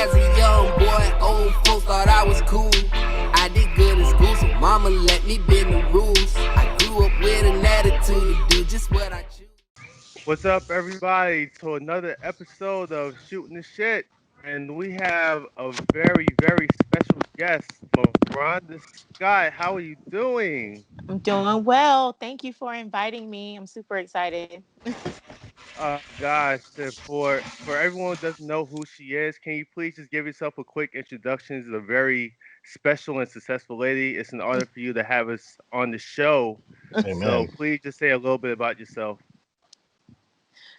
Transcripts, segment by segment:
As a young boy, old folks thought I was cool. I did good in school, so mama let me bend the rules. I grew up with an attitude to do just what I choose. What's up, everybody, to another episode of Shooting the Shit. And we have a very, very special guest, Miranda Scott. How are you doing? I'm doing well. Thank you for inviting me. I'm super excited. Gosh, for everyone who doesn't know who she is, can you please just give yourself a quick introduction? She's a very special and successful lady. It's an honor for you to have us on the show. So Amen. please just say a little bit about yourself.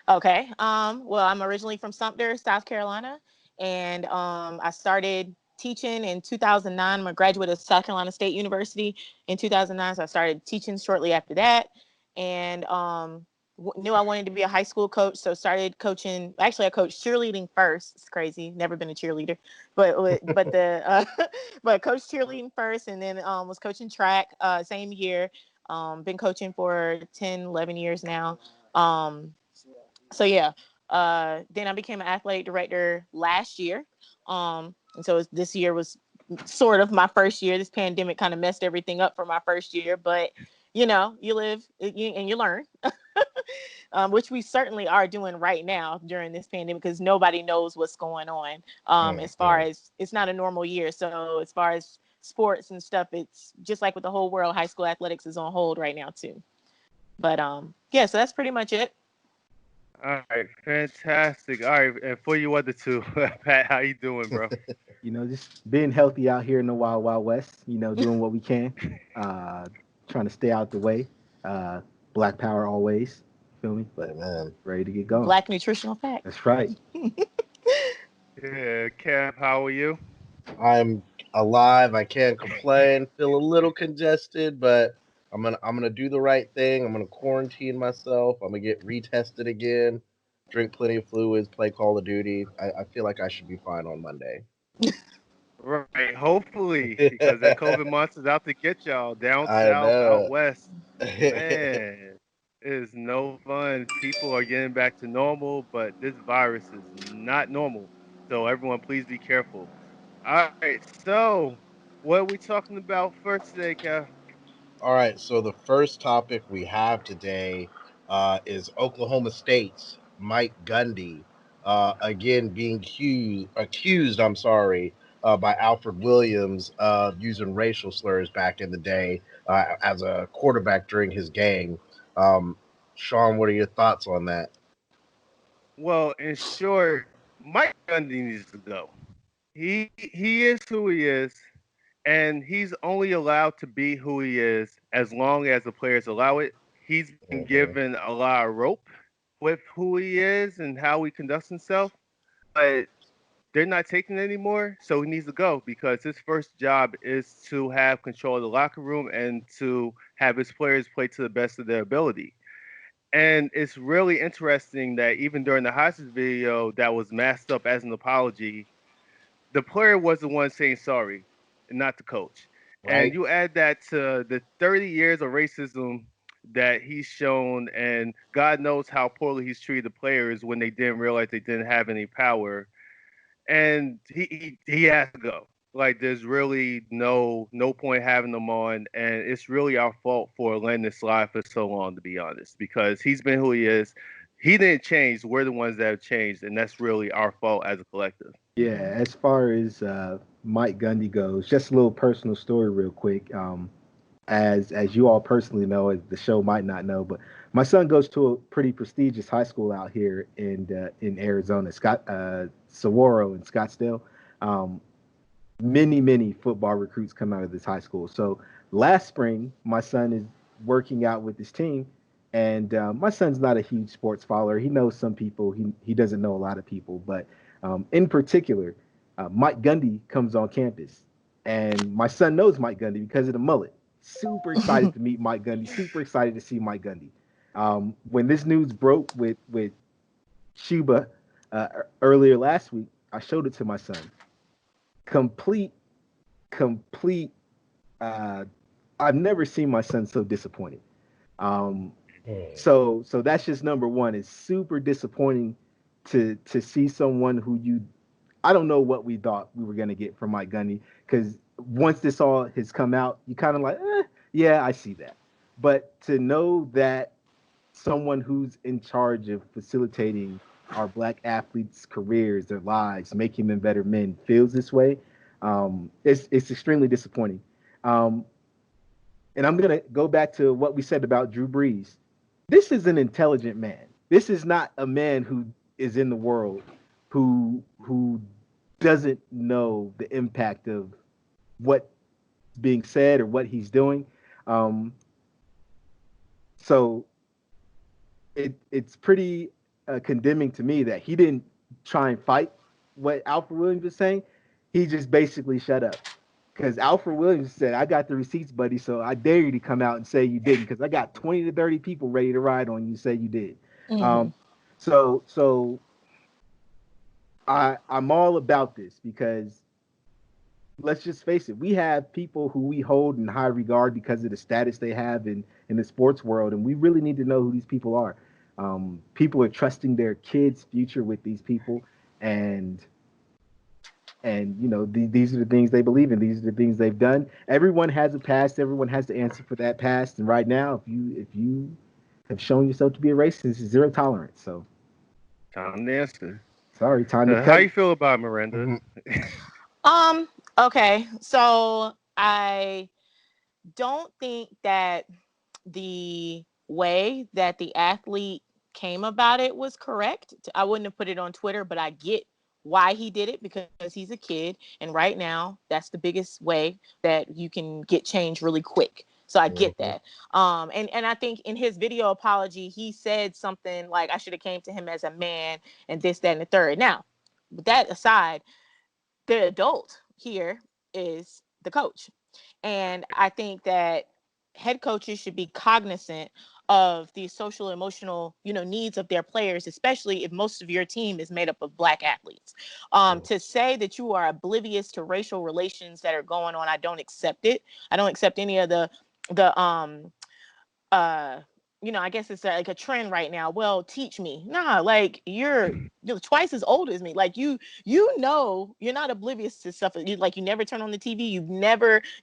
Okay. Well, I'm originally from Sumter, South Carolina, and I started teaching in 2009. I'm a graduate of South Carolina State University in 2009, so I started teaching shortly after that, and knew I wanted to be a high school coach, so started coaching. Actually, I coached cheerleading first. It's crazy. Never been a cheerleader, but but coached cheerleading first, and then was coaching track same year. Been coaching for 10, 11 years now. Um, so yeah, then I became an athletic director last year. And so this year was sort of my first year. This pandemic kind of messed everything up for my first year, but you live and you learn, which we certainly are doing right now during this pandemic because nobody knows what's going on. As far Mm. as it's not a normal year, so as far as sports and stuff, it's just like with the whole world. High school athletics is on hold right now too. But yeah, so that's pretty much it. All right, fantastic. All right, and for you other two, Pat, how you doing, bro? Just being healthy out here in the wild, wild west. Doing what we can, uh, trying to stay out the way. Uh, Black power always. Feel me? But Amen. ready to get going. Black nutritional facts. That's right. Yeah, Kev, how are you? I'm alive. I can't complain. Feel a little congested, but I'm gonna do the right thing. I'm gonna quarantine myself. I'm gonna get retested again. Drink plenty of fluids. Play Call of Duty. I feel like I should be fine on Monday. Right, hopefully, because that COVID monster's out to get y'all down I south, out know. west. Man, it is no fun. People are getting back to normal, but this virus is not normal. So everyone, please be careful. All right, so what are we talking about first today, Kev? All right. So the first topic we have today is Oklahoma State's Mike Gundy again being accused. I'm sorry. By Alfred Williams of using racial slurs back in the day as a quarterback during his game. Um, Sean, what are your thoughts on that? Well, in short, Mike Gundy needs to go. He is who he is, and he's only allowed to be who he is as long as the players allow it. He's been Mhm. given a lot of rope with who he is and how he conducts himself, but they're not taking it anymore, so he needs to go because his first job is to have control of the locker room and to have his players play to the best of their ability. And it's really interesting that even during the Hodges video that was masked up as an apology, the player was the one saying sorry and not the coach. And Right? you add that to the 30 years of racism that he's shown, and God knows how poorly he's treated the players when they didn't realize they didn't have any power. And he has to go. Like there's really no point having him on, and it's really our fault for letting this slide for so long, to be honest, because he's been who he is. He didn't change. We're the ones that have changed, and that's really our fault as a collective. Yeah. As far as Mike Gundy goes, just a little personal story, real quick. As you all personally know, as the show might not know, but my son goes to a pretty prestigious high school out here in Arizona, Saguaro in Scottsdale. Um, many football recruits come out of this high school. So last spring, my son is working out with his team, and my son's not a huge sports follower. He knows some people. He doesn't know a lot of people, but in particular, Mike Gundy comes on campus, and my son knows Mike Gundy because of the mullet. Super excited to meet Mike Gundy. Super excited to see Mike Gundy. When this news broke with Shuba earlier last week, I showed it to my son. Complete, complete. Uh, I've never seen my son so disappointed. Um, Hmm. so that's just number one. It's super disappointing to see someone who you I don't know what we thought we were gonna get from Mike Gundy because once this all has come out, you kind of like, yeah, I see that. But to know that someone who's in charge of facilitating our black athletes' careers, their lives, making them better men, feels this way, it's extremely disappointing. Um, and I'm gonna go back to what we said about Drew Brees. This is an intelligent man. This is not a man who is in the world who doesn't know the impact of what's being said or what he's doing. Um, so it's pretty condemning to me that he didn't try and fight what Alfred Williams was saying. He just basically shut up. Because Alfred Williams said, I got the receipts, buddy, so I dare you to come out and say you didn't, because I got 20 to 30 people ready to ride on you, say you did. Mhm. So I'm all about this because let's just face it, we have people who we hold in high regard because of the status they have in the sports world, and we really need to know who these people are. People are trusting their kids' future with these people, and these are the things they believe in. These are the things they've done. Everyone has a past. Everyone has to answer for that past. And right now, if you have shown yourself to be a racist, it's zero tolerance. So Time to answer. sorry, time to How cut you it. feel about Miranda? Um, okay. So I don't think that the way that the athlete came about it was correct. I wouldn't have put it on Twitter, but I get why he did it because he's a kid. And right now, that's the biggest way that you can get change really quick. So I get Mhm. that. And I think in his video apology, he said something like, I should have came to him as a man and this, that, and the third. Now, with that aside, the adult here is the coach. And I think that head coaches should be cognizant of the social emotional, needs of their players, especially if most of your team is made up of black athletes. To say that you are oblivious to racial relations that are going on, I don't accept it. I don't accept any of the uh I guess it's like a trend right now. Well, teach me. Nah, like you're twice as old as me. Like you're not oblivious to stuff. You never turn on the TV. You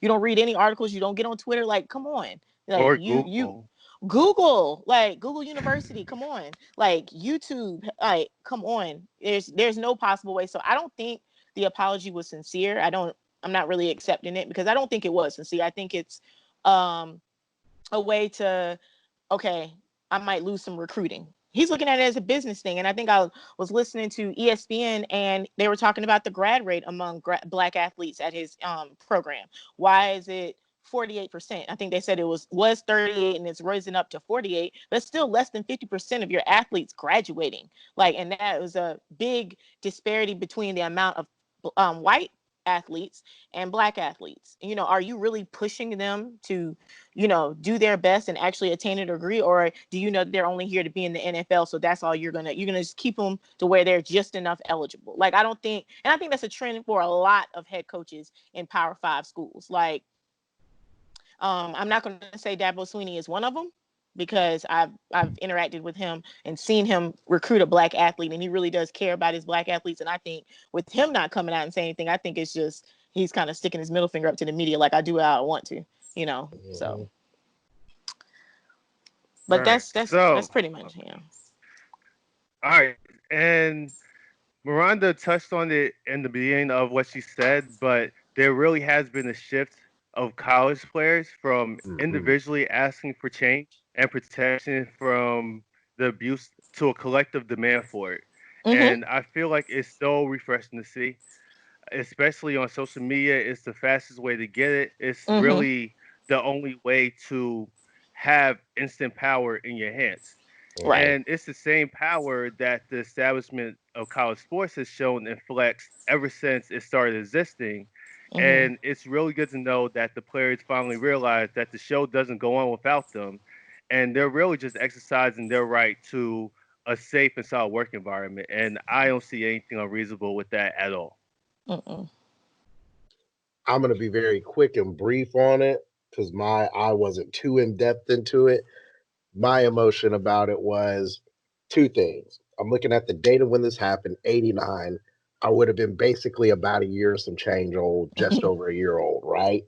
don't read any articles. You don't get on Twitter. Like, come on. Like Or you Google? Google, like Google University, come on. Like YouTube, like come on. There's no possible way. So I don't think the apology was sincere. I'm not really accepting it because I don't think it was sincere. I think it's um a way to, okay, I might lose some recruiting. He's looking at it as a business thing. And I think I was listening to ESPN and they were talking about the grad rate among black athletes at his program. Why is it 48%? I think they said it was 38 and it's risen up to 48, but still less than 50% of your athletes graduating. Like, and that was a big disparity between the amount of white athletes and black athletes. Are you really pushing them to do their best and actually attain a degree, or do you know that they're only here to be in the NFL, so that's all you're gonna just keep them to where they're just enough eligible? Like, I think that's a trend for a lot of head coaches in Power 5 schools. Like, I'm not going to say Dabo Sweeney is one of them because I've interacted with him and seen him recruit a black athlete, and he really does care about his black athletes. And I think with him not coming out and saying anything, I think it's just he's kind of sticking his middle finger up to the media, like I do what I want to, So, Mhm. All but right. that's pretty much All right, and Miranda touched on it in the beginning of what she said, but there really has been a shift of college players from Mhm. individually asking for change and protection from the abuse to a collective demand for it. Mm-hmm. And I feel like it's so refreshing to see, especially on social media. It's the fastest way to get it. It's Mm-hmm. really the only way to have instant power in your hands. Right. Mhm. And it's the same power that the establishment of college sports has shown and flexed ever since it started existing. Mm-hmm. And it's really good to know that the players finally realize that the show doesn't go on without them. And they're really just exercising their right to a safe and solid work environment. And I don't see anything unreasonable with that at all. Mm-mm. I'm going to be very quick and brief on it because I wasn't too in depth into it. My emotion about it was two things. I'm looking at the date of when this happened, 89. I would have been basically about a year and some change old, just over a year old, right?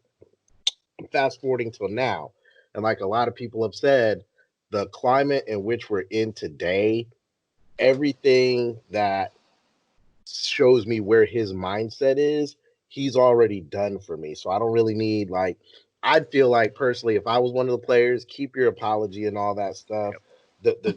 Fast forwarding till now. And like a lot of people have said, the climate in which we're in today, everything that shows me where his mindset is, he's already done for me. So I don't really need like I'd feel like personally if I was one of the players, keep your apology and all that stuff. Yep.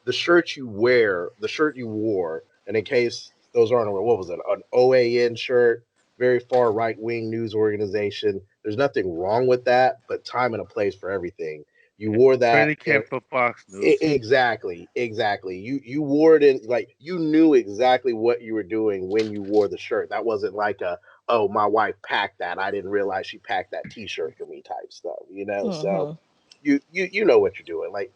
The shirt you wear, the shirt you wore, and in case those aren't aware, what was it? An OAN shirt, very far right wing news organization. There's nothing wrong with that, but time and a place for everything. You wore that Training camp for Fox News. Exactly. You wore it in like you knew exactly what you were doing when you wore the shirt. That wasn't like a oh my wife packed that. I didn't realize she packed that T-shirt for me type stuff. You know, so Mhm. you know what you're doing. Like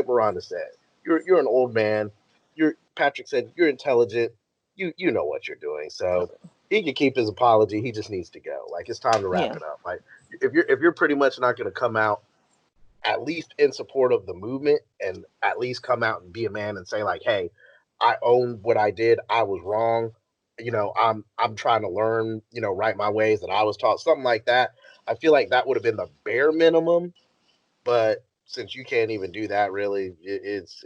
Miranda said, you're an old man. You're Patrick said you're intelligent. You know what you're doing. So he can keep his apology. He just needs to go. Like it's time to wrap Yeah. it up. Like if you're pretty much not going to come out at least in support of the movement and at least come out and be a man and say like, hey, I own what I did. I was wrong. I'm trying to learn, right my ways that I was taught, something like that. I feel like that would have been the bare minimum, but since you can't even do that, really, it's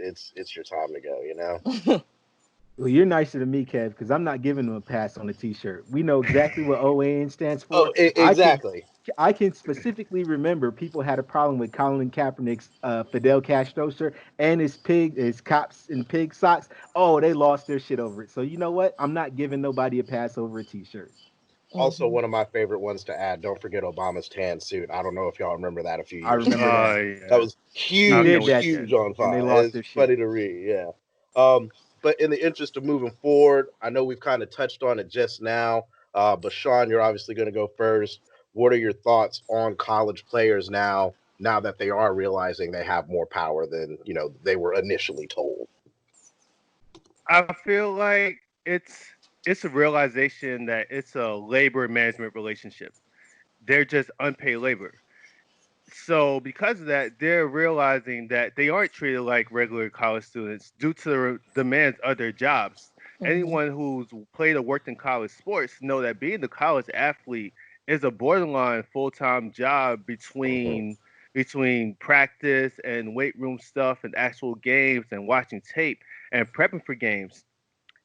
your time to go. Well, you're nicer than me, Kev, because I'm not giving them a pass on the T-shirt. We know exactly what OAN stands for. Oh, exactly. I can specifically remember people had a problem with Colin Kaepernick's Fidel Castro shirt and his cops and pig socks. Oh, they lost their shit over it. So you know what? I'm not giving nobody a pass over a T-shirt. Also, Mhm. one of my favorite ones to add. Don't forget Obama's tan suit. I don't know if y'all remember that a few I years ago. remember Oh that. That yeah. was He I did can't huge, wait that to shit, get huge on and they fire. lost It's their shit. funny to read, yeah. But in the interest of moving forward, I know we've kind of touched on it just now. But Sean, you're obviously going to go first. What are your thoughts on college players now that they are realizing they have more power than they were initially told? I feel like it's a realization that it's a labor management relationship. They're just unpaid labor. So because of that, they're realizing that they aren't treated like regular college students due to the demands of their jobs. Mhm. Anyone who's played or worked in college sports know that being a college athlete is a borderline full-time job Mm-hmm. between practice and weight room stuff and actual games and watching tape and prepping for games.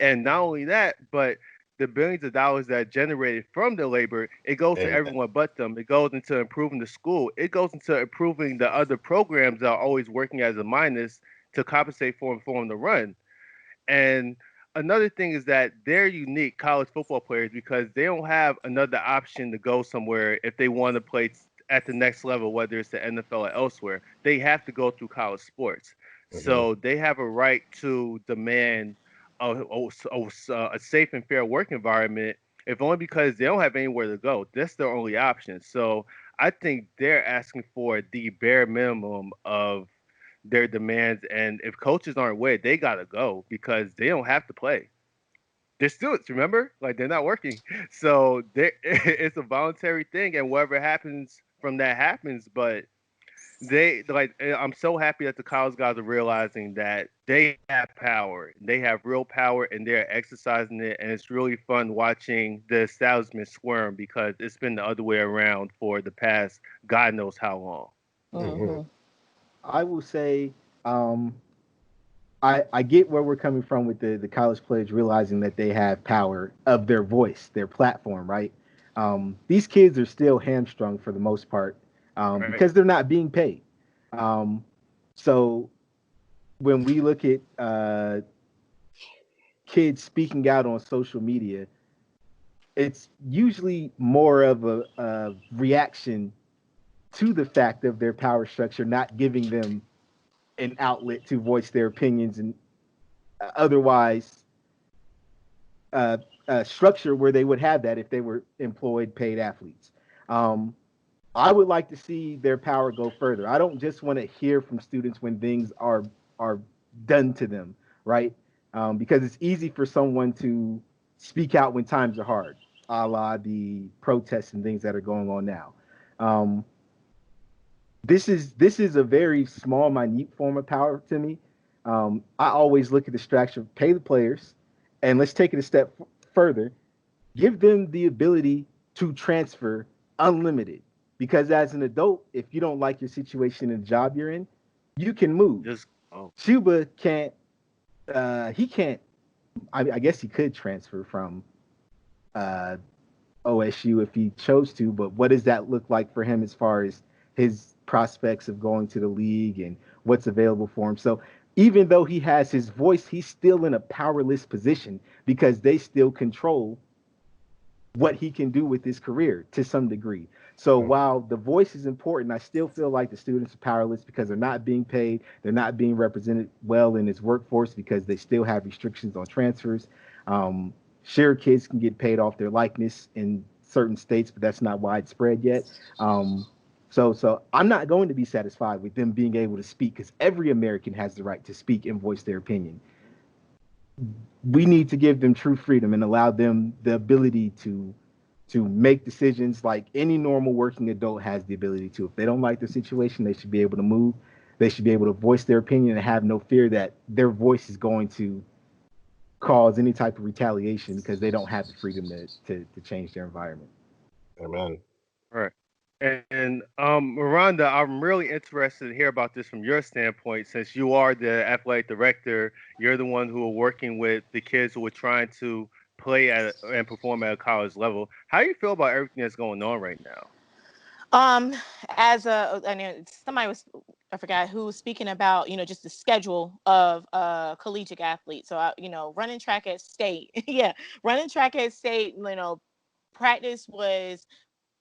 And not only that, but the billions of dollars that are generated from the labor, it goes to Exactly. everyone but them. It goes into improving the school. It goes into improving the other programs that are always working as a minus to compensate for them to run. And another thing is that they're unique college football players because they don't have another option to go somewhere if they want to play at the next level, whether it's the NFL or elsewhere. They have to go through college sports. Mm-hmm. So they have a right to demand a safe and fair work environment, if only because they don't have anywhere to go. That's their only option. So I think they're asking for the bare minimum of their demands. And if coaches aren't with it, they gotta go because they don't have to play. They're students, remember? Like they're not working, so it's a voluntary thing, and whatever happens from that happens. But I'm so happy that the college guys are realizing that they have power, they have real power, and they're exercising it. And it's really fun watching the establishment squirm because it's been the other way around for the past God knows how long. Mm-hmm. Mhm. I will say, um, I get where we're coming from with the college players realizing that they have power of their voice, their platform, right? These kids are still hamstrung for the most part Right. because they're not being paid. Um, so when we look at kids speaking out on social media, it's usually more of a reaction to the fact of their power structure not giving them an outlet to voice their opinions and otherwise uh, structure where they would have that if they were employed paid athletes. Um, I would like to see their power go further. I don't just want to hear from students when things are done to them, right? Because it's easy for someone to speak out when times are hard, a la the protests and things that are going on now. Um, this is a very small, minute form of power to me. I always look at the structure, pay the players, and let's take it a step further, give them the ability to transfer unlimited. Because as an adult, if you don't like your situation and the job you're in, you can move. Just oh, Chuba can't. He can't. I guess he could transfer from uh, OSU if he chose to, but what does that look like for him as far as his prospects of going to the league and what's available for him? So even though he has his voice, he's still in a powerless position because they still control what he can do with his career to some degree. So while the voice is important, I still feel like the students are powerless because they're not being paid, they're not being represented well in his workforce because they still have restrictions on transfers. Sure, kids can get paid off their likeness in certain states, but that's not widespread yet. So I'm not going to be satisfied with them being able to speak because every American has the right to speak and voice their opinion. We need to give them true freedom and allow them the ability to make decisions like any normal working adult has the ability to. If they don't like their situation, they should be able to move. They should be able to voice their opinion and have no fear that their voice is going to cause any type of retaliation because they don't have the freedom to change their environment. Amen. right. And Miranda, I'm really interested to hear about this from your standpoint, since you are the athletic director. You're the one who are working with the kids who are trying to play and perform at a college level. How do you feel about everything that's going on right now? Um, I know somebody was, I forgot who was speaking about, just the schedule of collegiate athletes. So, running track at state, yeah, running track at state, practice was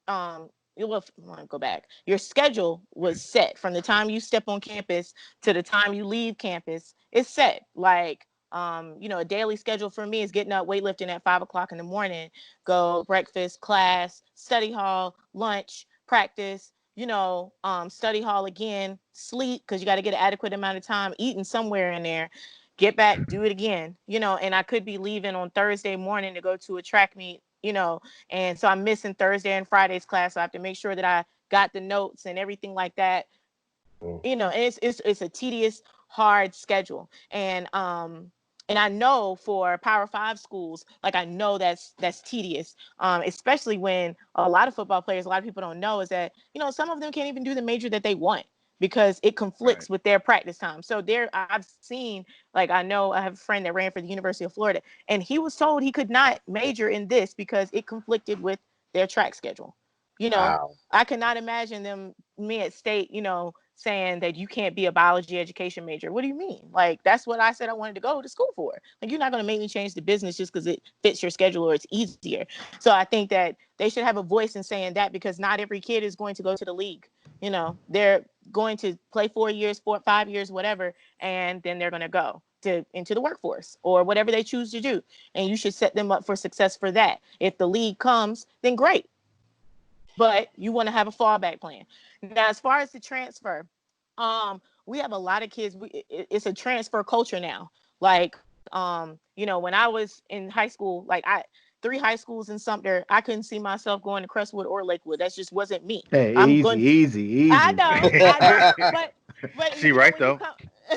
let me go back. Your schedule was set from the time you step on campus to the time you leave campus. It's set. Like, a daily schedule for me is getting up, weightlifting at 5 o'clock in the morning, go breakfast, class, study hall, lunch, practice, study hall again, sleep, because you got to get an adequate amount of time eating somewhere in there, get back, do it again, and I could be leaving on Thursday morning to go to a track meet, and so I'm missing Thursday and Friday's class. So I have to make sure that I got the notes and everything like that. And it's a tedious, hard schedule. And I know for Power Five schools, like I know that's tedious. Especially when a lot of football players, a lot of people don't know is that, some of them can't even do the major that they want because it Right. conflicts with their practice time. So I've seen, like, I know I have a friend that ran for the University of Florida, and he was told he could not major in this because it conflicted with their track schedule. Wow. I cannot imagine me at state, saying that you can't be a biology education major. What do you mean? Like, that's what I said I wanted to go to school for. Like, you're not going to make me change the business just because it fits your schedule or it's easier. So I think that they should have a voice in saying that, because not every kid is going to go to the league. They're going to play 4 years, 5 years, whatever, and then they're going to go into the workforce or whatever they choose to do. And you should set them up for success for that. If the league comes, then great. But you want to have a fallback plan. Now, as far as the transfer, we have a lot of kids. It's a transfer culture now. Like, when I was in high school, like 3 high schools in Sumter, I couldn't see myself going to Crestwood or Lakewood. That just wasn't me. Hey, I'm easy, going. easy, I easy. know, but She right when you though. come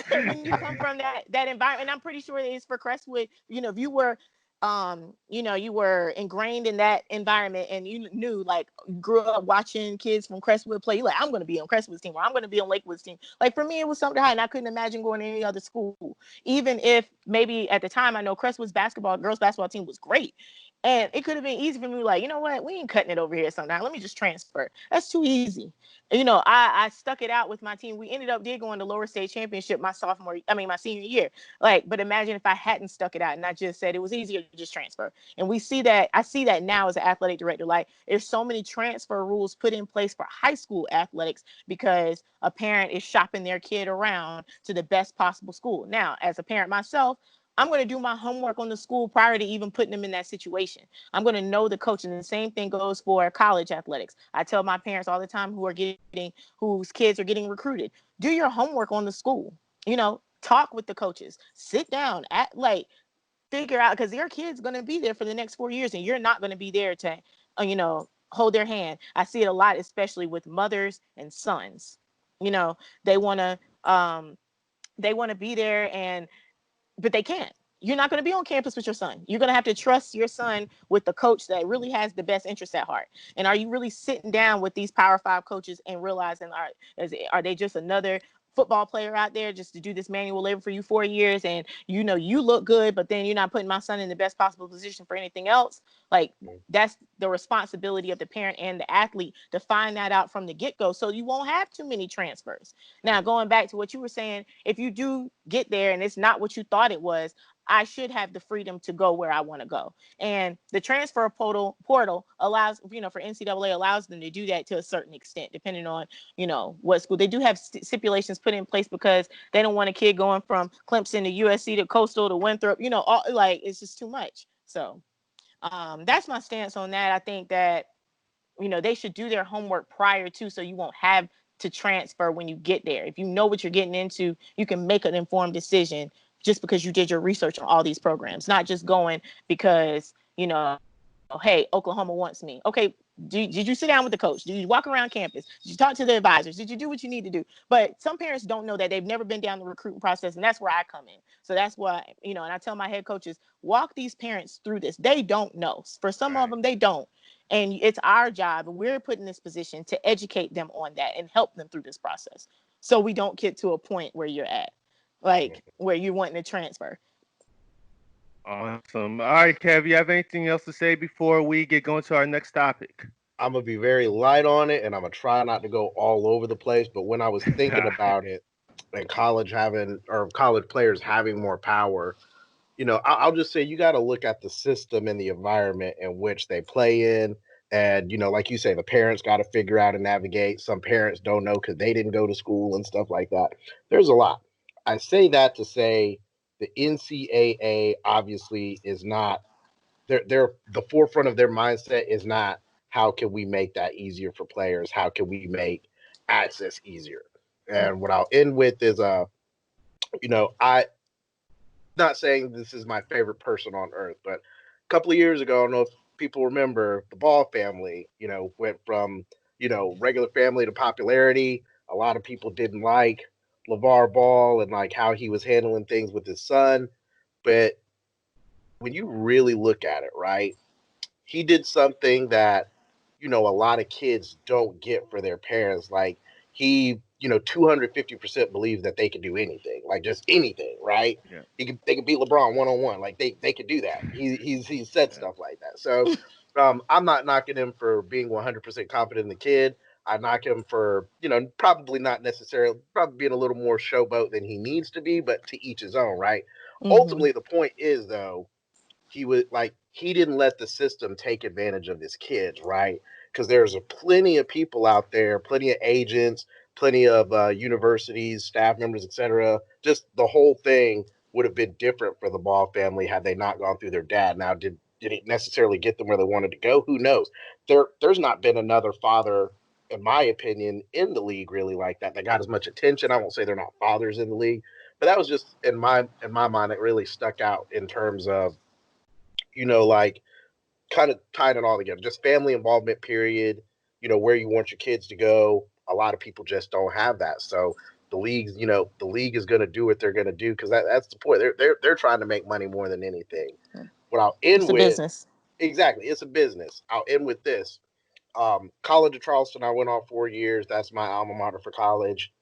when you come from that environment, and I'm pretty sure it is for Crestwood. If you were you were ingrained in that environment and you knew, like, grew up watching kids from Crestwood play, you like, I'm going to be on Crestwood's team or I'm going to be on Lakewood's team. Like, for me, it was something high, and I couldn't imagine going to any other school, even if maybe at the time I know Crestwood's girls basketball team was great. And it could have been easy for me, like, you know what, we ain't cutting it over here sometime. Let me just transfer. That's too easy. I stuck it out with my team. We ended up did going to lower state championship my senior year. Like, but imagine if I hadn't stuck it out and I just said it was easier to just transfer. And I see that now as an athletic director. Like, there's so many transfer rules put in place for high school athletics because a parent is shopping their kid around to the best possible school. Now, as a parent myself, I'm going to do my homework on the school prior to even putting them in that situation. I'm going to know the coach, and the same thing goes for college athletics. I tell my parents all the time whose kids are getting recruited, do your homework on the school. Talk with the coaches, sit down, figure out, because your kid's going to be there for the next 4 years, and you're not going to be there to, hold their hand. I see it a lot, especially with mothers and sons. You know, they want to, they want to be there, but they can't. you're not going to be on campus with your son. You're going to have to trust your son with the coach that really has the best interest at heart. And are you really sitting down with these Power 5 coaches and realizing, are they just another football player out there just to do this manual labor for you 4 years, and you look good, but then you're not putting my son in the best possible position for anything else? Like, that's the responsibility of the parent and the athlete to find that out from the get-go, so you won't have too many transfers. Now, going back to what you were saying, if you do get there and it's not what you thought it was, I should have the freedom to go where I want to go. And the transfer portal allows, for NCAA, allows them to do that to a certain extent, depending on, what school. They do have stipulations put in place because they don't want a kid going from Clemson to USC to Coastal to Winthrop, it's just too much. So that's my stance on that. I think that, they should do their homework prior to, so you won't have to transfer when you get there. If you know what you're getting into, you can make an informed decision just because you did your research on all these programs, not just going because, hey, Oklahoma wants me. Okay, did you sit down with the coach? Did you walk around campus? Did you talk to the advisors? Did you do what you need to do? But some parents don't know that. They've never been down the recruiting process, and that's where I come in. So that's why, and I tell my head coaches, walk these parents through this. They don't know. For some of them, they don't. And it's our job, and we're put in this position to educate them on that and help them through this process, so we don't get to a point where you're at, like where you're wanting to transfer. Awesome. All right, Kev, you have anything else to say before we get going to our next topic? I'm gonna be very light on it, and I'm gonna try not to go all over the place. But when I was thinking about it, and college players having more power, I'll just say you got to look at the system and the environment in which they play in. And, like you say, the parents got to figure out and navigate. Some parents don't know because they didn't go to school and stuff like that. There's a lot. I say that to say the NCAA obviously is not, they're the forefront of their mindset is not how can we make that easier for players? How can we make access easier? And what I'll end with is, I, not saying this is my favorite person on earth, but a couple of years ago, I don't know if people remember, the Ball family, went from, regular family to popularity. A lot of people didn't like LeVar Ball and like how he was handling things with his son. But when you really look at it, right, he did something that, a lot of kids don't get for their parents. Like he, 250% believes that they can do anything, like just anything, right? Yeah. They could beat LeBron one-on-one. Like they could do that. He said stuff like that. So I'm not knocking him for being 100% confident in the kid. I knock him for, probably not necessarily, probably being a little more showboat than he needs to be, but to each his own, right? Ultimately, the point is, though, he didn't let the system take advantage of his kids, right? Because there's plenty of people out there, plenty of agents, plenty of universities, staff members, etc. Just the whole thing would have been different for the Ball family had they not gone through their dad. Now, did it necessarily get them where they wanted to go? Who knows? There's not been another father, in my opinion, in the league really like that got as much attention. I won't say they're not fathers in the league, but that was just in my mind, it really stuck out in terms of, like kind of tying it all together, just family involvement, period, where you want your kids to go. A lot of people just don't have that. So the league is going to do what they're going to do because that's the point. They're trying to make money more than anything. What I'll end It's a with, business. exactly, it's a business. I'll end with this. College of Charleston, I went on 4 years. That's my alma mater for college.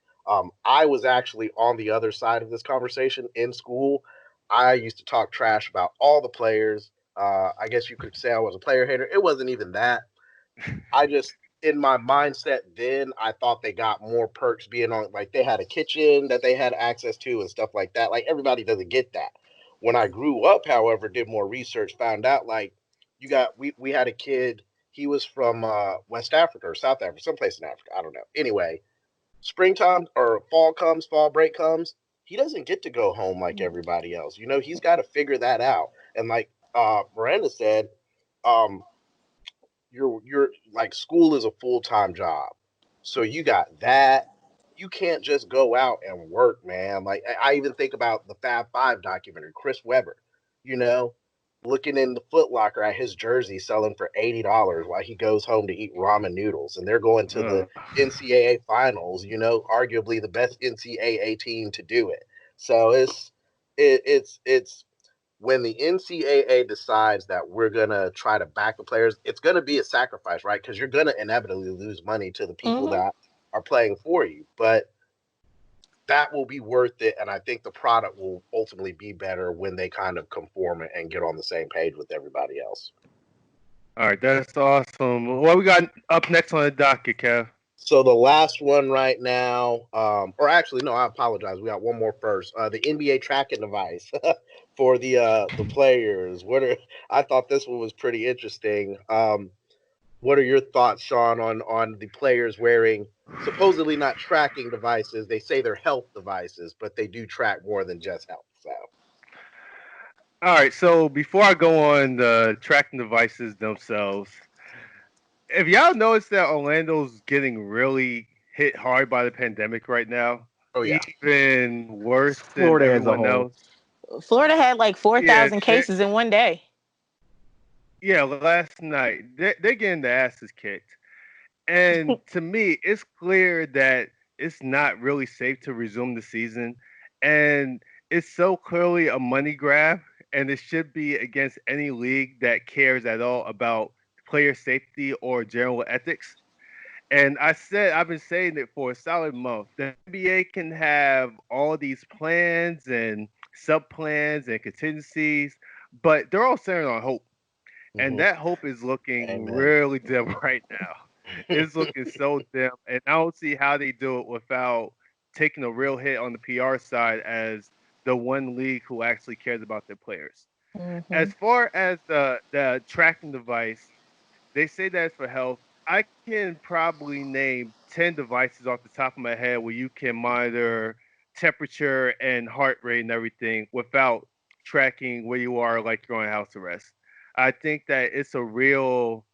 I was actually on the other side of this conversation in school. I used to talk trash about all the players. I guess you could say I was a player hater. It wasn't even that. I just, in my mindset then, I thought they got more perks being on, like they had a kitchen that they had access to and stuff like that. Like everybody doesn't get that. When I grew up, however, did more research, found out like we had a kid. He was from West Africa or South Africa, someplace in Africa. I don't know. Anyway, springtime or fall break comes, he doesn't get to go home like everybody else. He's got to figure that out. And like Miranda said, um, you're like school is a full-time job. So you got that. You can't just go out and work, man. Like I even think about the Fab Five documentary, Chris Webber, you know, looking in the Foot Locker at his jersey selling for $80 while he goes home to eat ramen noodles. And they're going to the NCAA finals, arguably the best NCAA team to do it. So it's when the NCAA decides that we're going to try to back the players, it's going to be a sacrifice, right? Because you're going to inevitably lose money to the people that are playing for you. But that will be worth it. And I think the product will ultimately be better when they kind of conform and get on the same page with everybody else. All right, that's awesome. What we got up next on the docket, Kev? So the last one right now, or actually, no, I apologize. We got one more first. The NBA tracking device for the players. I thought this one was pretty interesting. What are your thoughts, Sean, on the players wearing supposedly not tracking devices? They say they're health devices, but they do track more than just health. So, All right, so before I go on the tracking devices themselves, if y'all noticed that Orlando's getting really hit hard by the pandemic right now, oh yeah, even worse than Florida as a everyone whole. else. Florida had like 4,000 Yeah, cases in one day. yeah, last night they're getting their asses kicked, and to me, it's clear that it's not really safe to resume the season, and it's so clearly a money grab, and it should be against any league that cares at all about player safety or general ethics. And I've been saying it for a solid month. The NBA can have all these plans and sub plans and contingencies, but they're all centered on hope. And that hope is looking amen. really dim right now. It's looking so dim. And I don't see how they do it without taking a real hit on the PR side as the one league who actually cares about their players. As far as the tracking device, they say that it's for health. I can probably name 10 devices off the top of my head where you can monitor temperature and heart rate and everything without tracking where you are like you're on house arrest. I think that it's a real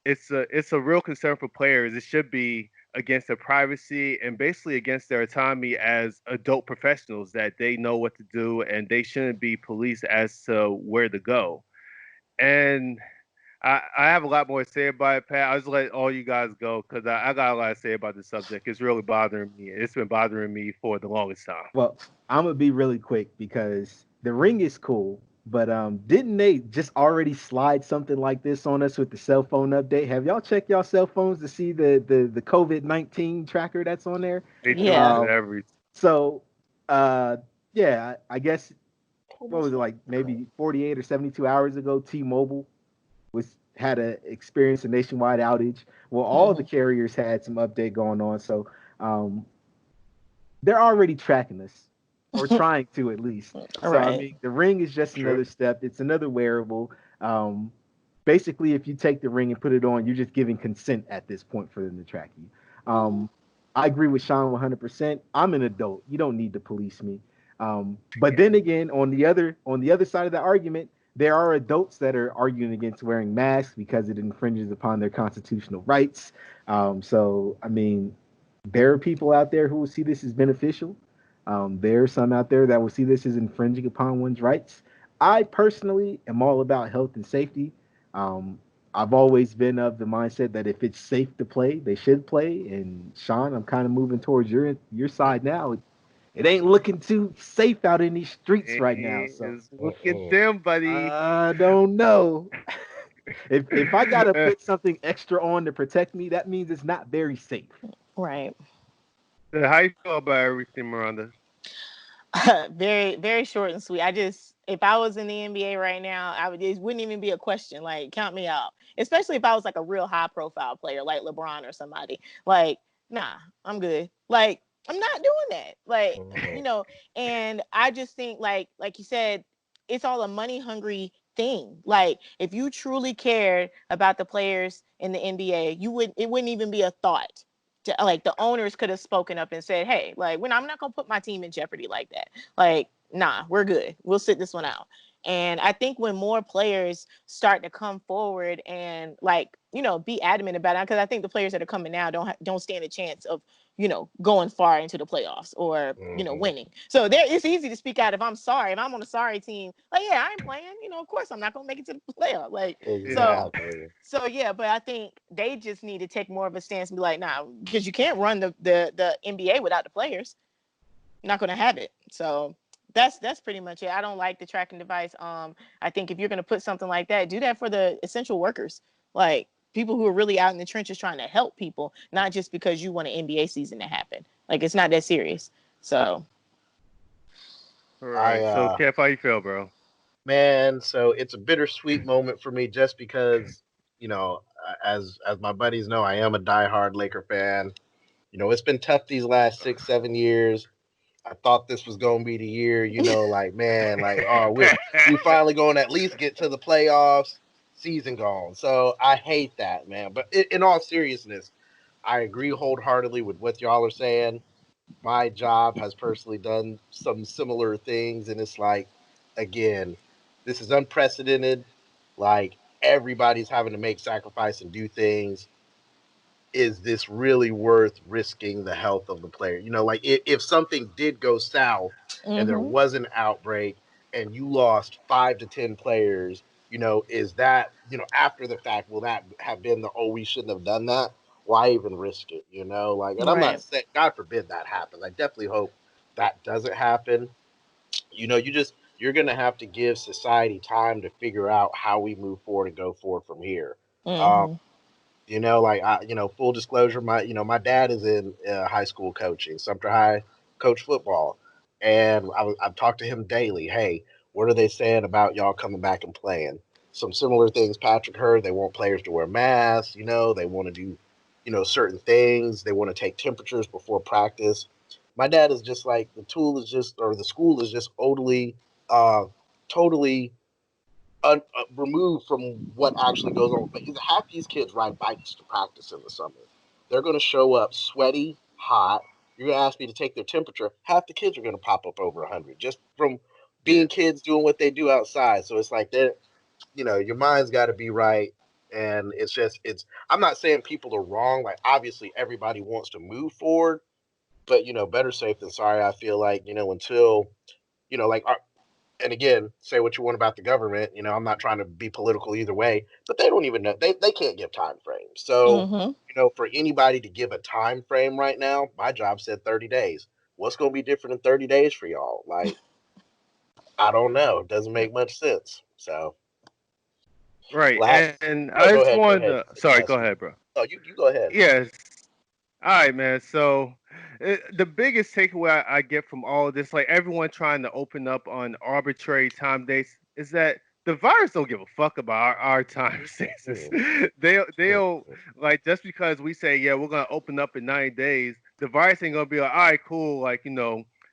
concern for players. It should be against their privacy and basically against their autonomy as adult professionals that they know what to do and they shouldn't be policed as to where to go. And I have a lot more to say about it, Pat. I'll just let all you guys go because I got a lot to say about this subject. It's really bothering me. It's been bothering me for the longest time. Well, I'm gonna be really quick because the ring is cool, but didn't they just already slide something like this on us with the cell phone update? Have y'all checked y'all cell phones to see the COVID-19 tracker that's on there? They do Yeah. it every. So, uh, yeah, I guess what was it like maybe 48 or 72 hours ago? T-Mobile had a experienced a nationwide outage. Well, all the carriers had some update going on, so um, they're already tracking us or trying to at least. So I Right. mean, the ring is just True. another step. It's another wearable. Basically, if you take the ring and put it on, you're just giving consent at this point for them to track you. I agree with Sean 100%. I'm an adult. You don't need to police me. But then again, on the other side of the argument, there are adults that are arguing against wearing masks because it infringes upon their constitutional rights. So I mean, there are people out there who will see this as beneficial. There are some out there that will see this as infringing upon one's rights. I personally am all about health and safety. Um, I've always been of the mindset that if it's safe to play, they should play. And Sean, I'm kind of moving towards your side now. It ain't looking too safe out in these streets right now. So It's looking dim, buddy. I don't know. If I gotta put something extra on to protect me, that means it's not very safe. Right. How you feel about everything, Miranda? Very, very short and sweet. If I was in the NBA right now, it wouldn't even be a question. Like, count me out. Especially if I was like a real high profile player, like LeBron or somebody. Like, nah, I'm good. Like, I'm not doing that. Like, and I just think like you said, it's all a money hungry thing. Like, if you truly cared about the players in the NBA, it wouldn't even be a thought like the owners could have spoken up and said, hey, like I'm not gonna put my team in jeopardy like that. Like, nah, we're good. We'll sit this one out. And I think when more players start to come forward and be adamant about it, because I think the players that are coming now don't stand a chance of going far into the playoffs or winning. So it's easy to speak out if I'm sorry. If I'm on a sorry team, like yeah, I ain't playing. Of course I'm not gonna make it to the playoff. Like exactly. so yeah, but I think they just need to take more of a stance and be like, nah, because you can't run the NBA without the players. You're not gonna have it. So That's pretty much it. I don't like the tracking device. I think if you're gonna put something like that, do that for the essential workers, like people who are really out in the trenches trying to help people, not just because you want an NBA season to happen. Like it's not that serious. So All I right. So, Kev, how you feel, bro? Man, so it's a bittersweet moment for me just because, as my buddies know, I am a diehard Laker fan. It's been tough these last 6, 7 years. I thought this was gonna be the year, like man, like oh we finally going to at least get to the playoffs. Season gone, so I hate that, man. But in all seriousness, I agree wholeheartedly with what y'all are saying. My job has personally done some similar things, and it's like, again, this is unprecedented. Like everybody's having to make sacrifice and do things. Is this really worth risking the health of the player? Like if something did go south and there mm-hmm. was an outbreak and you lost 5 to 10 players, is that, after the fact, will that have been we shouldn't have done that? Why even risk it? Like, and I'm not Right. saying, God forbid that happens. I definitely hope that doesn't happen. You're going to have to give society time to figure out how we move forward and go forward from here. Um, Mm-hmm. like full disclosure, my dad is in high school coaching, Sumter High, coach football, and I've talked to him daily. Hey, what are they saying about y'all coming back and playing? Some similar things Patrick heard. They want players to wear masks. They want to do, certain things. They want to take temperatures before practice. My dad is just like the school is just uh, totally removed from what actually goes on. But half these kids ride bikes to practice in the summer. They're going to show up sweaty, hot. You're going to ask me to take their temperature. Half the kids are going to pop up over 100 just from Yeah. being kids doing what they do outside. So it's like your mind's got to be right. And I'm not saying people are wrong. Like, obviously, everybody wants to move forward, but, better safe than sorry. I feel like, until, like and again, say what you want about the government. I'm not trying to be political either way, but they don't even know. They can't give time frames. So, Mm-hmm. for anybody to give a time frame right now, my job said 30 days. What's going to be different in 30 days for y'all? Like, I don't know. It doesn't make much sense. So, Right. last. And Oh, I go just ahead. Go wanted ahead. to. Sorry. Go Yes. ahead, bro. Oh, you go ahead. Yes. All right, man. So the biggest takeaway I get from all of this, like everyone trying to open up on arbitrary time dates, is that the virus don't give a fuck about our time census. Mm, mm, They'll like just because we say yeah we're gonna open up in 90 days, the virus ain't gonna be like all right cool like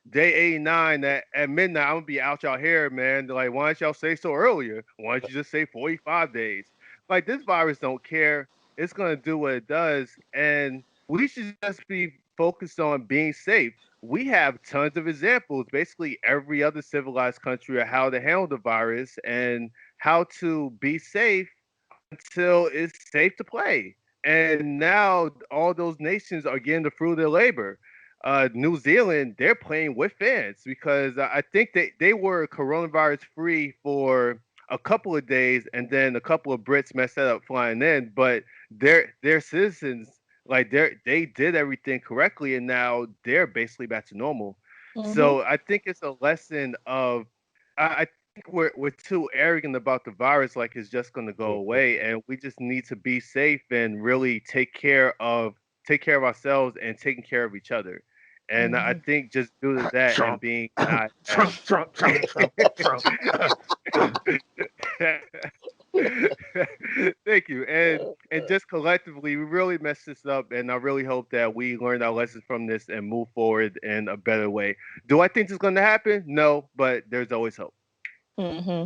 day 89 at midnight I'm gonna be out y'all here man. They're like why don't y'all say so earlier? Why don't you just say 45 days? Like this virus don't care. It's gonna do what it does, and we should just be focused on being safe. We have tons of examples, basically every other civilized country, of how to handle the virus and how to be safe until it's safe to play. And now all those nations are getting the fruit of their labor. New Zealand, they're playing with fans because I think they were coronavirus free for a couple of days, and then a couple of Brits messed that up flying in. But their citizens, like they did everything correctly, and now they're basically back to normal. Mm-hmm. So I think it's a lesson of I think we're too arrogant about the virus, like it's just going to go mm, away, and we just need to be safe and really take care of ourselves and taking care of each other. And I Mm-hmm. think just due to that and Trump, being not as Trump, Trump, Trump, Trump, Trump. thank you, and just collectively we really messed this up, and I really hope that we learned our lessons from this and move forward in a better way. Do I think it's going to happen? No, but there's always hope. Mm-hmm.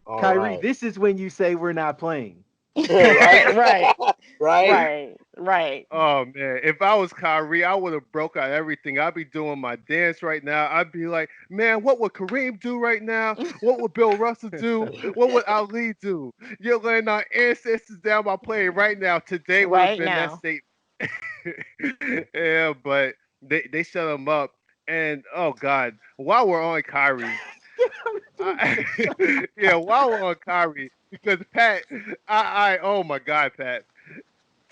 all Kyrie, right. this is when you say we're not playing. Right. Right. Right. Right. Right. Oh man, if I was Kyrie, I would have broke out everything. I'd be doing my dance right now. I'd be like, man, what would Kareem do right now? What would Bill Russell do? What would Ali do? You're laying our ancestors down by playing right now. Today would have Right been that now. statement. Yeah, but they shut him up. And oh God, while we're on Kyrie, yeah, while we're on Kyrie, because Pat, oh my God, Pat,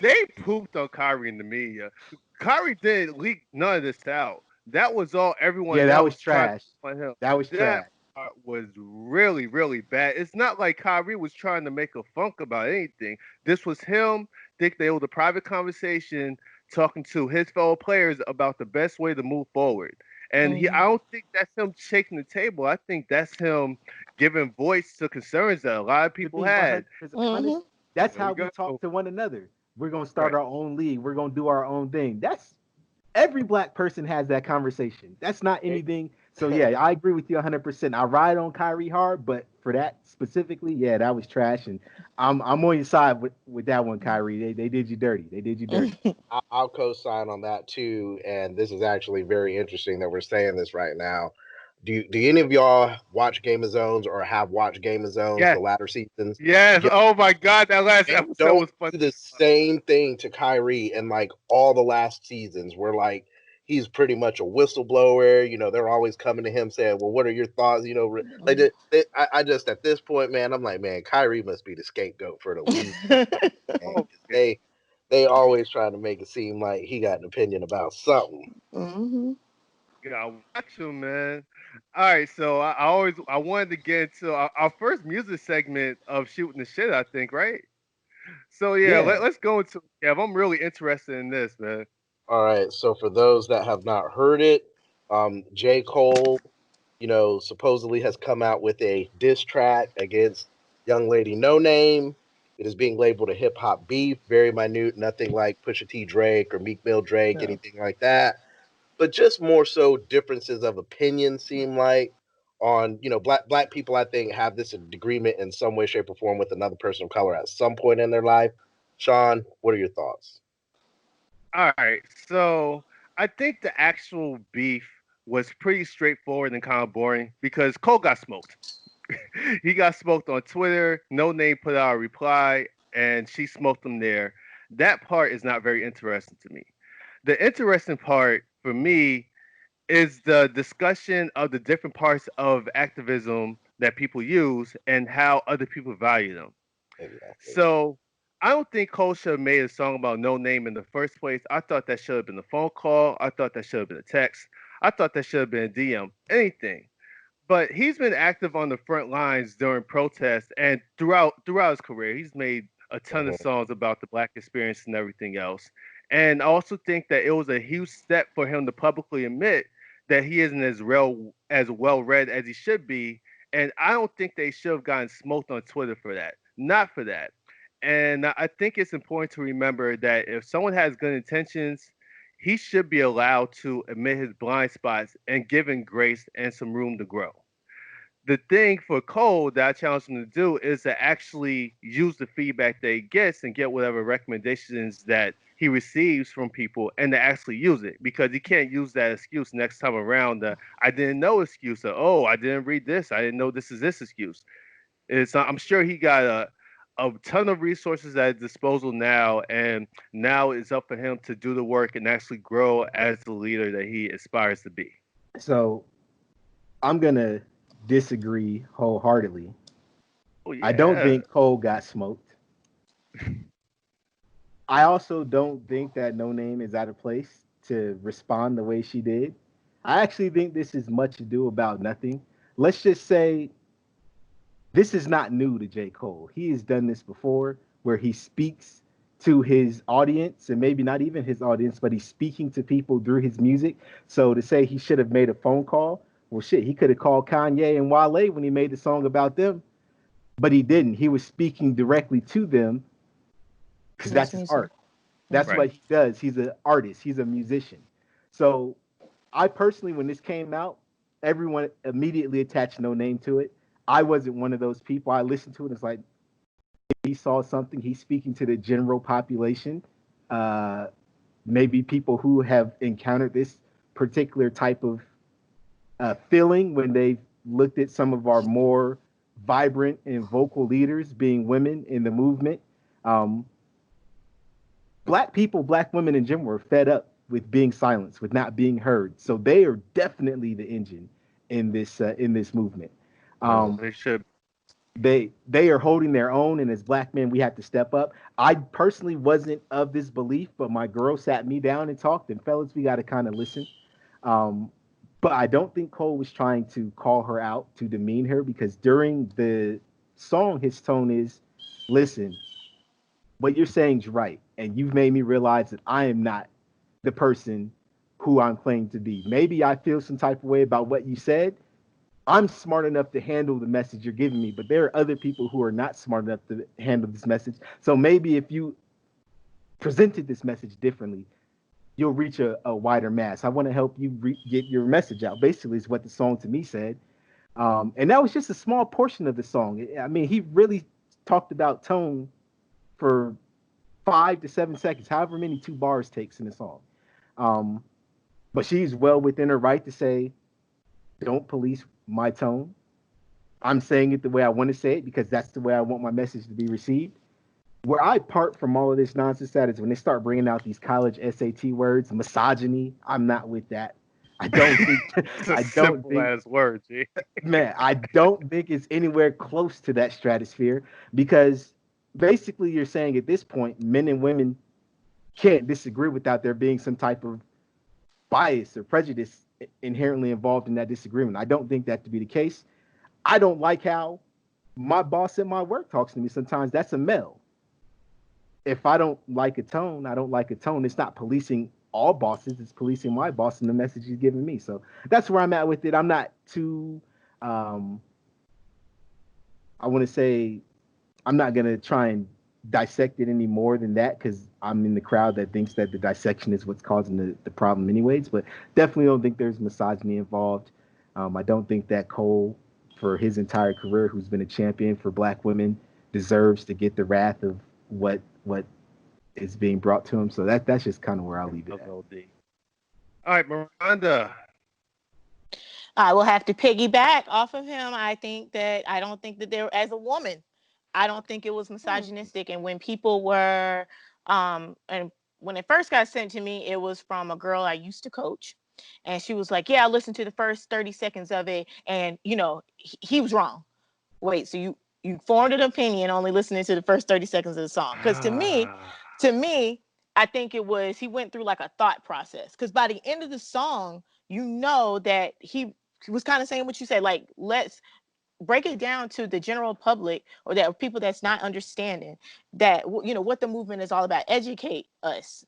they pooped on Kyrie in the media. Kyrie didn't leak none of this out. That was all everyone Yeah, that was else tried to trash. on him. That was That trash. part was really, really bad. It's not like Kyrie was trying to make a funk about anything. This was him. Think they was a private conversation talking to his fellow players about the best way to move forward. And I Mhm. don't think that's him shaking the table. I think that's him giving voice to concerns that a lot of To people be had. 100% honest, Mhm. that's There we how we go. talk to one another. We're gonna start Right. our own league. We're gonna do our own thing. That's every black person has that conversation. That's not anything. So yeah, I agree with you 100%. I ride on Kyrie hard, but for that specifically, yeah, that was trash. And I'm on your side with that one, Kyrie. They did you dirty. They did you dirty. I'll co-sign on that too. And this is actually very interesting that we're saying this right now. Do any of y'all watch Game of Zones or have watched Game of Zones the Yes. latter seasons? Yes. Yeah, Oh my God, that last they episode don't was funny. do the same thing to Kyrie in like all the last seasons where like he's pretty much a whistleblower. They're always coming to him saying, "Well, what are your thoughts?" Like I just at this point, man, I'm like, man, Kyrie must be the scapegoat for the league. Man, Oh 'cause yeah. they always trying to make it seem like he got an opinion about something. Mhm. Yeah, watch him, man. All right, so I wanted to get into our first music segment of shooting the shit. I think, right? So yeah, Yeah. let's go into Kev. I'm really interested in this, man. All right. So for those that have not heard it, J. Cole, supposedly has come out with a diss track against young lady No Name. It is being labeled a hip hop beef, very minute, nothing like Pusha T Drake or Meek Mill Drake, No. anything like that. But just more so differences of opinion seem like on black people. I think have this agreement in some way, shape, or form with another person of color at some point in their life. Sean, what are your thoughts? All right, so I think the actual beef was pretty straightforward and kind of boring because Cole got smoked. He got smoked on Twitter. No Name put out a reply, and she smoked him there. That part is not very interesting to me. The interesting part for me is the discussion of the different parts of activism that people use and how other people value them. Exactly. So I don't think Cole should have made a song about No Name in the first place. I thought that should have been a phone call. I thought that should have been a text. I thought that should have been a DM. Anything. But he's been active on the front lines during protests and throughout his career. He's made a ton of Mhm. songs about the black experience and everything else. And I also think that it was a huge step for him to publicly admit that he isn't as well read as he should be. And I don't think they should have gotten smoked on Twitter for that. Not for that. And I think it's important to remember that if someone has good intentions, he should be allowed to admit his blind spots and given grace and some room to grow. The thing for Cole that I challenge him to do is to actually use the feedback that he gets and get whatever recommendations that he receives from people and to actually use it because he can't use that excuse next time around. The I didn't know excuse. Or, oh, I didn't read this. I didn't know this is this excuse. I'm sure he got a ton of resources at his disposal now, and now it's up for him to do the work and actually grow as the leader that he aspires to be. So I'm gonna disagree wholeheartedly. Oh I don't yeah. think Cole got smoked. I also don't think that No Name is out of place to respond the way she did. I actually think this is much ado about nothing. Let's just say this is not new to J. Cole. He has done this before where he speaks to his audience and maybe not even his audience, but he's speaking to people through his music. So to say he should have made a phone call, well, shit, he could have called Kanye and Wale when he made the song about them, but he didn't. He was speaking directly to them because This that's his music. art. That's Right. what he does. He's an artist. He's a musician. So I personally, when this came out, everyone immediately attached No Name to it. I wasn't one of those people. I listened to it. It's like he saw something. He's speaking to the general population. Uh, Maybe people who have encountered this particular type of feeling when they've looked at some of our more vibrant and vocal leaders being women in the movement. Um, Black people, black women in general, are fed up with being silenced, with not being heard. So they are definitely the engine in this movement. Well, Um, they should. they are holding their own, and as black men, we have to step up. I personally wasn't of this belief, but my girl sat me down and talked, and fellas, we got to kind of listen. Um, but I don't think Cole was trying to call her out to demean her because during the song, his tone is, listen, what you're saying is right. And you've made me realize that I am not the person who I'm claiming to be. Maybe I feel some type of way about what you said. I'm smart enough to handle the message you're giving me, but there are other people who are not smart enough to handle this message. So maybe if you presented this message differently, you'll reach a wider mass. I want to help you get your message out. Basically, is what the song to me said. And that was just a small portion of the song. I mean, he really talked about tone for 5 to 7 seconds, however many 2 bars takes in the song. Um, but she's well within her right to say, don't police my tone. I'm saying it the way I want to say it because that's the way I want my message to be received. Where I part from all of this nonsense that is when they start bringing out these college SAT words, misogyny. I'm not with that. I don't think. It's a I don't simple think. ass word, G. Man, I don't think it's anywhere close to that stratosphere because basically you're saying at this point, men and women can't disagree without there being some type of bias or prejudice inherently involved in that disagreement. I don't think that to be the case. I don't like how my boss at my work talks to me sometimes. That's a male. If I don't like a tone, I don't like a tone. It's not policing all bosses, it's policing my boss and the message he's giving me. So that's where I'm at with it. I'm not too I want to say I'm not gonna try and dissect it any more than that because I'm in the crowd that thinks that the dissection is what's causing the problem anyways. But definitely don't think there's misogyny involved. I don't think that Cole, for his entire career, who's been a champion for Black women, deserves to get the wrath of what is being brought to him. So that's just kind of where I'll leave it at. All right, Miranda. I will have to piggyback off of him. I don't think that there, as a woman, I don't think it was misogynistic. And when people were, and when it first got sent to me, it was from a girl I used to coach. And she was like, yeah, I listened to the first 30 seconds of it. And, he was wrong. Wait, so you formed an opinion only listening to the first 30 seconds of the song? Because to me, I think he went through like a thought process. Because by the end of the song, that he was kind of saying what you said, like, let's break it down to the general public or that people that's not understanding that what the movement is all about. Educate us.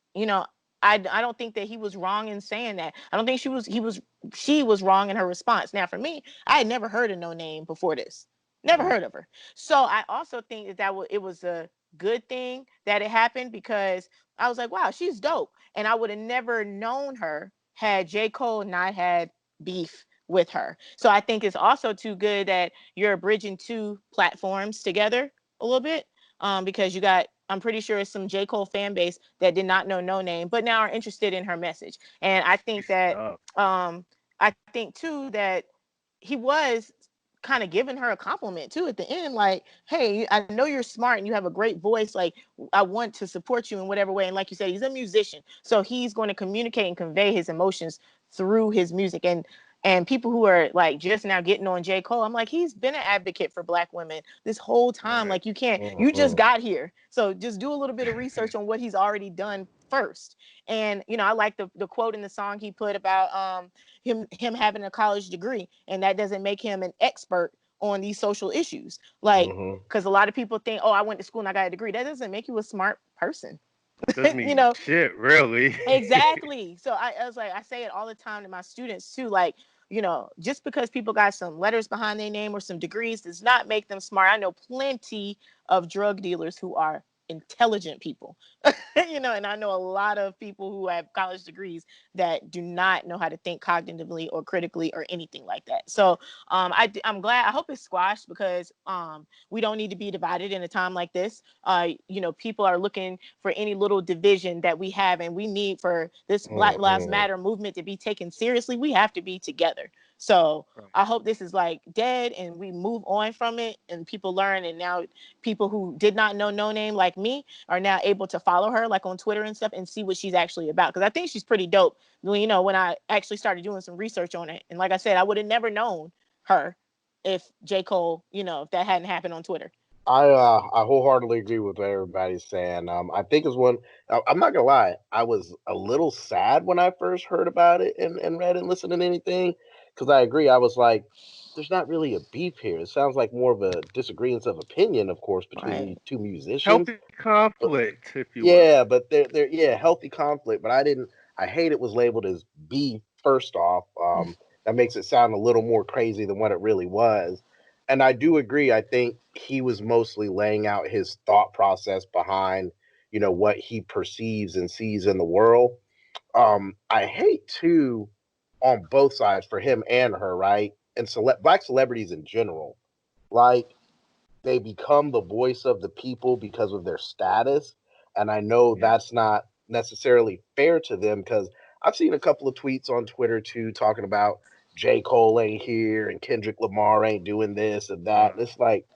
I don't think that he was wrong in saying that. I don't think she was wrong in her response. Now, for me, I had never heard of Noname before this. Never heard of her. So I also think it was a good thing that it happened because I was like, wow, she's dope. And I would have never known her had J. Cole not had beef with her. So I think it's also too good that you're bridging two platforms together a little bit, because I'm pretty sure it's some J. Cole fan base that did not know Noname, but now are interested in her message. And I think that, I think too that he was kind of giving her a compliment too at the end, like, hey, I know you're smart and you have a great voice, like, I want to support you in whatever way. And like you said, he's a musician, so he's going to communicate and convey his emotions through his music. And people who are like just now getting on J. Cole, I'm like, he's been an advocate for Black women this whole time. Like, you just got here, so just do a little bit of research on what he's already done first. And I like the quote in the song he put about him having a college degree, and that doesn't make him an expert on these social issues. Like, because a lot of people think, oh, I went to school and I got a degree. That doesn't make you a smart person. Doesn't mean shit, really. Exactly. So I was like, I say it all the time to my students too. Like, just because people got some letters behind their name or some degrees does not make them smart. I know plenty of drug dealers who are intelligent people, and I know a lot of people who have college degrees that do not know how to think cognitively or critically or anything like that. So I'm glad. I hope it's squashed because we don't need to be divided in a time like this. People are looking for any little division that we have, and we need for this Black Lives Matter movement to be taken seriously. We have to be together. So I hope this is like dead and we move on from it and people learn. And now people who did not know Noname like me are now able to follow her like on Twitter and stuff and see what she's actually about. Because I think she's pretty dope. When I actually started doing some research on it. And like I said, I would have never known her if J. Cole, if that hadn't happened on Twitter. I wholeheartedly agree with what everybody's saying. I think it's one. I'm not gonna lie. I was a little sad when I first heard about it and read and listened to anything, because I agree. I was like, there's not really a beef here. It sounds like more of a disagreement of opinion, of course, between Right. the two musicians. Healthy conflict, if you will. Yeah, but they're yeah, healthy conflict. But I didn't. I hate it was labeled as beef. First off, that makes it sound a little more crazy than what it really was. And I do agree. I think he was mostly laying out his thought process behind, what he perceives and sees in the world. I hate too, on both sides for him and her, right? And black celebrities in general, like they become the voice of the people because of their status. And I know Yeah. that's not necessarily fair to them, because I've seen a couple of tweets on Twitter too talking about J. Cole ain't here and Kendrick Lamar ain't doing this and that. And it's like,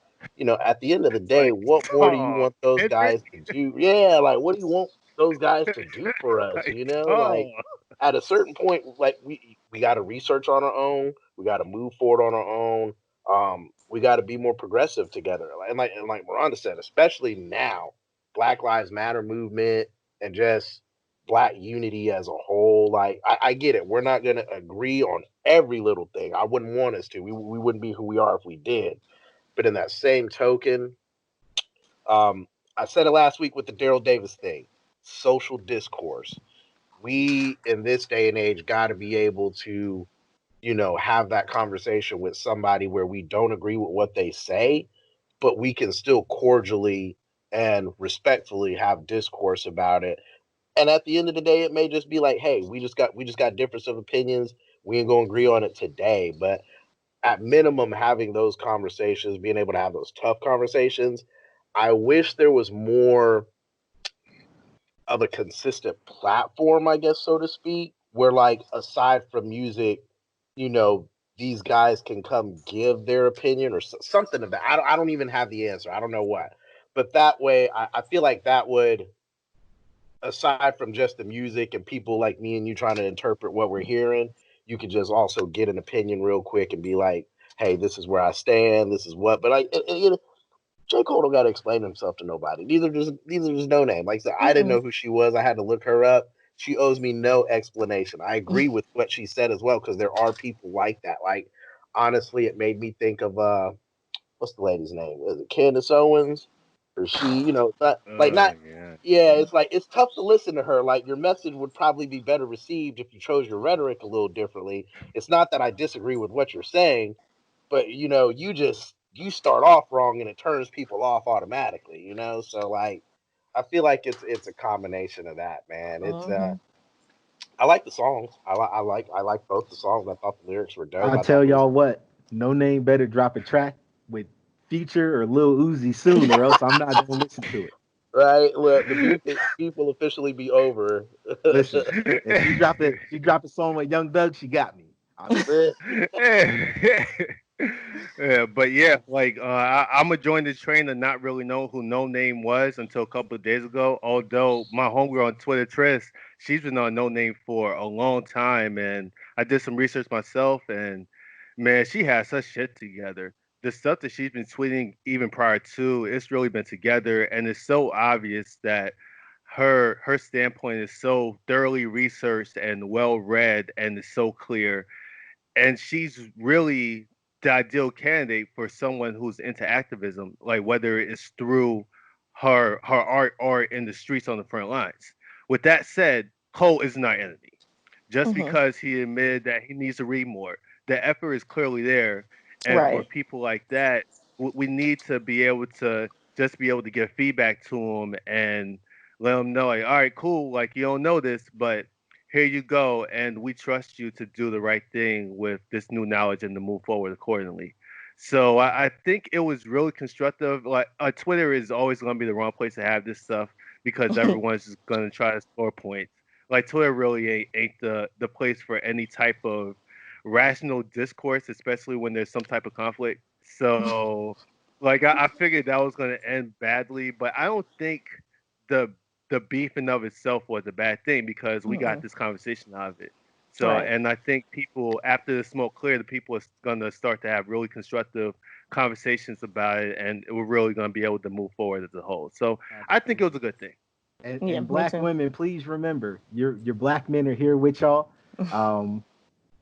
at the end of the day, Like, what more do you oh, want those Kendrick, guys to do? Yeah, like what do you want those guys to do for us? like, Like oh, at a certain point, like we got to research on our own. We got to move forward on our own. We got to be more progressive together. And like Miranda said, especially now, Black Lives Matter movement and just Black unity as a whole. Like I get it. We're not gonna agree on every little thing. I wouldn't want us to. We wouldn't be who we are if we did. But in that same token, um, I said it last week with the Daryl Davis thing. Social discourse. We in this day and age got to be able to have that conversation with somebody where we don't agree with what they say, but we can still cordially and respectfully have discourse about it. And at the end of the day, it may just be like, hey, we just got difference of opinions. We ain't gonna agree on it today. But at minimum, having those conversations, being able to have those tough conversations. I wish there was more of a consistent platform, I guess, so to speak, where like aside from music, you know, these guys can come give their opinion or something of that. I don't even have the answer. I don't know what, but that way, I feel like that would, aside from just the music and people like me and you trying to interpret what we're hearing, you could just also get an opinion real quick and be like, hey, this is where I stand. This is what, but J. Cole don't got to explain himself to nobody. These are just Noname. Like I said, I didn't Mm-mm. know who she was. I had to look her up. She owes me no explanation. I agree with what she said as well, because there are people like that. Like honestly, it made me think of what's the lady's name? Is it Candace Owens? Or she, not yeah. yeah, it's like it's tough to listen to her. Like your message would probably be better received if you chose your rhetoric a little differently. It's not that I disagree with what you're saying, but you start off wrong and it turns people off automatically, so like I feel like it's a combination of that, man. Mhm. I like the songs. I like both the songs. I thought the lyrics were dope. I'll I thought tell there was y'all what, No Name better drop a track with Future or Lil Uzi soon, or else I'm not gonna listen to it. right. Look, the beef will officially be over. Listen, if she drop a song with Young Thug, she got me. I'm Yeah, but yeah, like I'm gonna join this train of not really know who No Name was until a couple of days ago. Although my homegirl on Twitter, Triss, she's been on No Name for a long time, and I did some research myself, and man, she has such shit together. The stuff that she's been tweeting even prior to, it's really been together, and it's so obvious that her standpoint is so thoroughly researched and well read, and is so clear, and she's really the ideal candidate for someone who's into activism, like whether it's through her art or in the streets on the front lines. With that said, Cole is not enemy. Just Mhm. because he admitted that he needs to read more, the effort is clearly there. And for Right. people like that, we need to be able to just be able to give feedback to them and let them know, like, all right, cool, like you don't know this, but here you go, and we trust you to do the right thing with this new knowledge and to move forward accordingly. So I think it was really constructive. Like Twitter is always going to be the wrong place to have this stuff because everyone's just going to try to score points. Like Twitter really ain't the place for any type of rational discourse, especially when there's some type of conflict. So like I figured that was going to end badly, but I don't think the the beef in of itself was a bad thing because we got Mm-mm. this conversation out of it. So, Right. and I think people, after the smoke cleared, the people are going to start to have really constructive conversations about it, and we're really going to be able to move forward as a whole. So, I think it was a good thing. Yeah, And me black too. women, please remember, your black men are here with y'all. Um,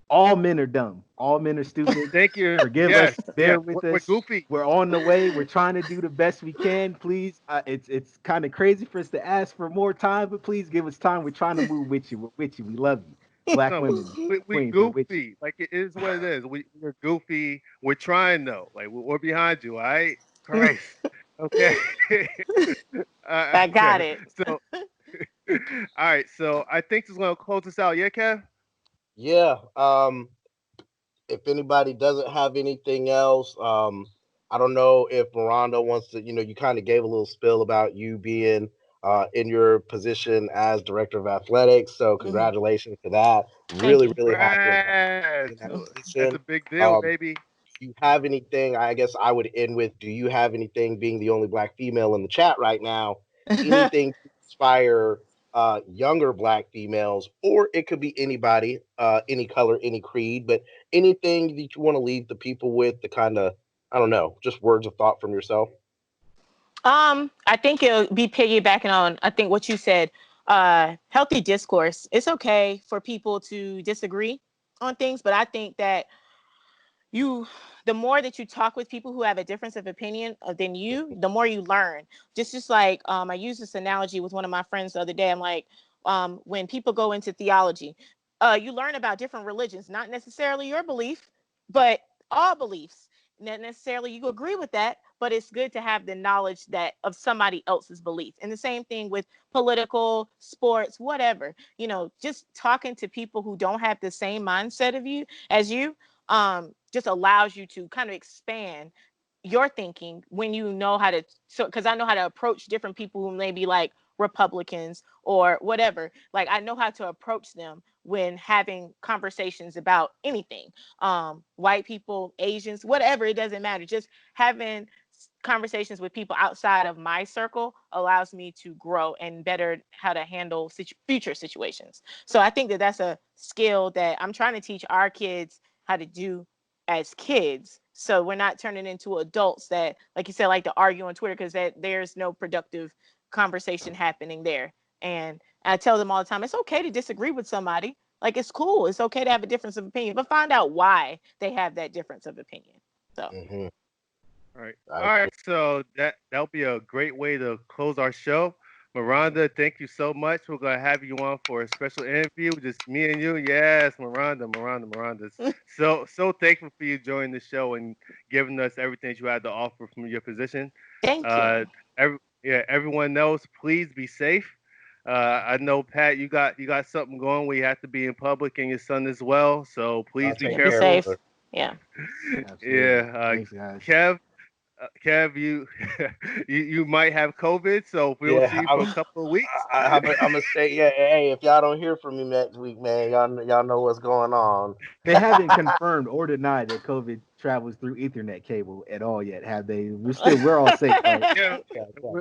all men are dumb. All men are stupid. Thank you. Forgive Yes, us. yes, Bear with we're us. goofy. We're on the way. We're trying to do the best we can. Please, it's kind of crazy for us to ask for more time, but please give us time. We're trying to move with you. We're with you. We love you. Black No, women, we queens, we're with you. goofy. Like it is what it is. We're goofy. We're trying though. Like we're behind you. All right, Christ. Okay. I got Okay. it. So, all right. So I think this is gonna close us out. Yeah, Kev. Yeah. If anybody doesn't have anything else, I don't know if Miranda wants to. You kind of gave a little spill about you being in your position as director of athletics. So Hmm. congratulations to that. Thank Really, you. really happy to have you in Congrats. that That's position. a big deal, Um, baby. do you have anything? I guess I would end with, do you have anything, being the only black female in the chat right now, anything to inspire younger black females, or it could be anybody, any color, any creed, but anything that you want to leave the people with, the kind of, I don't know, just words of thought from yourself? I think it'll be piggybacking on, I think what you said, healthy discourse. It's okay for people to disagree on things, but I think that you the more that you talk with people who have a difference of opinion than you, the more you learn. Just like I used this analogy with one of my friends the other day. I'm like, when people go into theology, you learn about different religions, not necessarily your belief, but all beliefs. Not necessarily you agree with that, but it's good to have the knowledge that of somebody else's belief. And the same thing with political, sports, whatever. Just talking to people who don't have the same mindset of you as you, just allows you to kind of expand your thinking when you know how to. So because I know how to approach different people who may be like Republicans or whatever. Like I know how to approach them when having conversations about anything. White people, Asians, whatever, it doesn't matter. Just having conversations with people outside of my circle allows me to grow and better how to handle future situations. So I think that that's a skill that I'm trying to teach our kids how to do as kids, so we're not turning into adults that, like you said, like to argue on Twitter, because there's no productive conversation happening there. And I tell them all the time, it's okay to disagree with somebody. Like, it's cool, it's okay to have a difference of opinion, but find out why they have that difference of opinion. So Mm-hmm. All right. I All right. So that'll be a great way to close our show. Miranda, thank you so much. We're gonna have you on for a special interview, just me and you. Yes, Miranda. So thankful for you joining the show and giving us everything you had to offer from your position. thank Uh, you. everyone else, please be safe. I know Pat, you got something going where you have to be in public, and your son as well. So please I'll be Yeah, take be care, careful. safe. brother. Yeah. Absolutely. Yeah, Thanks, guys. Kev, you you might have COVID, so we'll see Yeah, you for a couple of weeks. I'm gonna stay. Yeah, hey, if y'all don't hear from me next week, man, y'all know what's going on. They haven't confirmed or denied that COVID travels through Ethernet cable at all yet, have they? We're all safe, right? Yeah,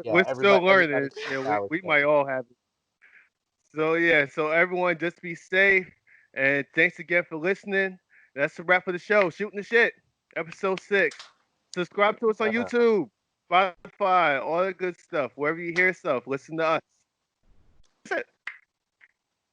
Yeah. we're still Everybody, learning. Yeah, Alex, we man. might all have it. So yeah, so everyone just be safe, and thanks again for listening. That's the wrap for the show. Shooting the shit, episode 6. Subscribe to us on YouTube, Spotify, all that good stuff. Wherever you hear stuff, listen to us. That's it.